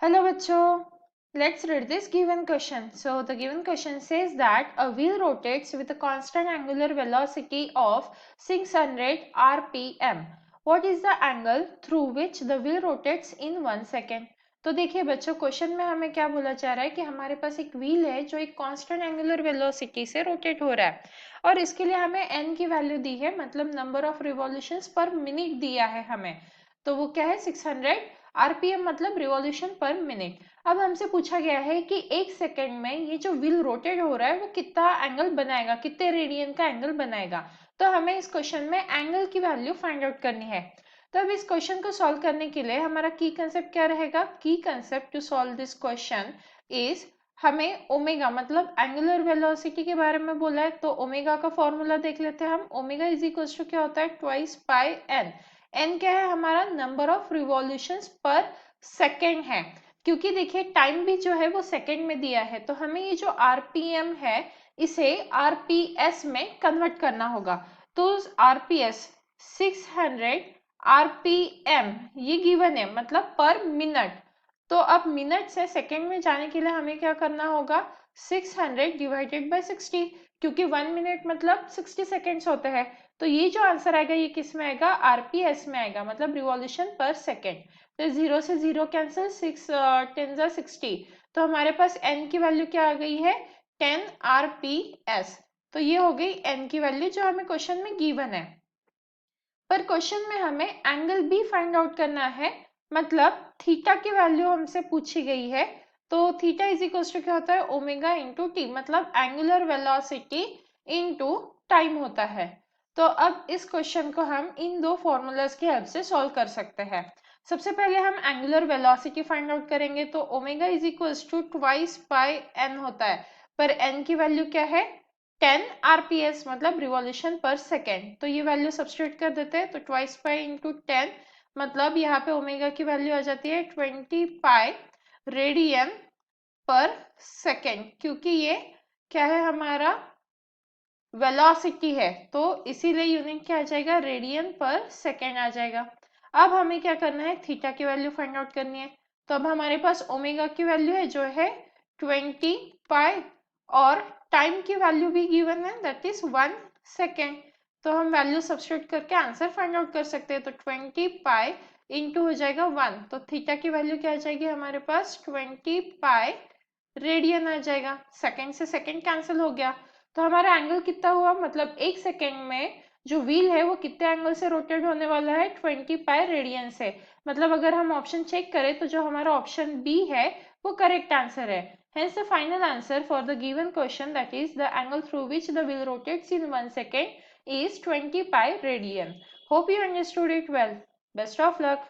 Hello बच्चों, let's read this given question. So the given question says that a wheel rotates with a constant angular velocity of 600 rpm. What is the angle through which the wheel rotates in 1 second? तो देखिए बच्चों, question में हमें क्या बोला जा रहा है कि हमारे पास एक व्हील है जो एक कांस्टेंट एंगुलर वेलोसिटी से रोटेट हो रहा है और इसके लिए हमें n की वैल्यू दी है, मतलब नंबर ऑफ रिवॉल्यूशंस पर मिनट दिया है हमें। तो वो क्या है, 600 आरपीएम, मतलब रिवॉल्यूशन पर मिनट। अब हमसे पूछा गया है कि एक सेकेंड में ये जो व्हील रोटेट हो रहा है वो कितना एंगल बनाएगा, कितने रेडियन का एंगल बनाएगा। तो हमें इस क्वेश्चन में एंगल की वैल्यू फाइंड आउट करनी है। तो अब इस क्वेश्चन को सॉल्व करने के लिए हमारा की कंसेप्ट क्या रहेगा? Key concept to solve this question is, हमें ओमेगा मतलब एंगुलर वेलोसिटी के बारे में बोला है, तो ओमेगा का फॉर्मूला देख लेते हैं हम। ओमेगा इज इक्वल टू क्या होता है? Twice pi N. एन क्या है? हमारा नंबर ऑफ रिवॉल्यूशंस पर सेकेंड है, क्योंकि देखिए टाइम भी जो है वो सेकेंड में दिया है, तो हमें ये जो आरपीएम है इसे आरपीएस में कन्वर्ट करना होगा। तो आरपीएस 600 आरपीएम ये गिवन है, मतलब पर मिनट। तो अब मिनट से सेकेंड में जाने के लिए हमें क्या करना होगा? 600 डिवाइडेड बाय 60, क्योंकि 1 मिनट मतलब 60 सेकेंड्स होते हैं। तो ये जो आंसर आएगा ये किस में आएगा? आरपीएस में आएगा, मतलब रिवॉल्यूशन पर सेकेंड। तो 0 से 0 कैंसिल, 6 10 60। तो हमारे पास n की वैल्यू क्या आ गई है? 10 आरपीएस। तो ये हो गई n की वैल्यू जो हमें क्वेश्चन में गिवन है। पर क्वेश्चन में हमें एंगल भी फाइंड आउट करना है, मतलब थीटा की वैल्यू हमसे पूछी गई है। तो थीटा इज इक्वल टू क्या होता है? ओमेगा इंटू टी, मतलब एंगुलर वेलोसिटी इंटू टाइम होता है। तो अब इस क्वेश्चन को हम इन दो फॉर्मूलाज की हेल्प से सॉल्व कर सकते हैं। सबसे पहले हम एंगुलर वेलोसिटी फाइंड आउट करेंगे, तो omega is equal to twice pi n होता है, पर एन की वैल्यू क्या है? 10 आरपीएस, मतलब रिवॉल्यूशन पर सेकेंड। तो ये वैल्यू सब्सटीट्यूट कर देते हैं, तो ट्वाइस पाई इंटू 10, मतलब यहाँ पे ओमेगा की वैल्यू आ जाती है 20 पाई रेडियन पर सेकेंड, क्योंकि ये क्या है? हमारा वेलोसिटी है, तो इसीलिए यूनिट क्या आ जाएगा? रेडियन पर सेकेंड आ जाएगा। अब हमें क्या करना है? थीटा की वैल्यू फाइंड आउट करनी है। तो अब हमारे पास ओमेगा की वैल्यू है जो है 20 पाई, और टाइम की वैल्यू भी गिवन है, दैट इज 1 सेकेंड। तो हम वैल्यू सब्सटीट्यूट करके आंसर फाइंड आउट कर सकते हैं। तो 20 पाई इंटू हो जाएगा 1, तो थीटा की वैल्यू क्या आ जाएगी हमारे पास? 20 पाई रेडियन आ जाएगा। सेकेंड से सेकेंड कैंसिल हो गया, तो हमारा एंगल कितना हुआ? मतलब एक सेकेंड में जो व्हील है वो कितने एंगल से रोटेट होने वाला है? 20 पाई रेडियन से। मतलब अगर हम ऑप्शन चेक करें तो जो हमारा ऑप्शन बी है वो करेक्ट आंसर है। Hence the final answer for the given question, that is the angle through which the wheel rotates in 1 second, is 20 pi radian. Hope you understood it well. Best of luck.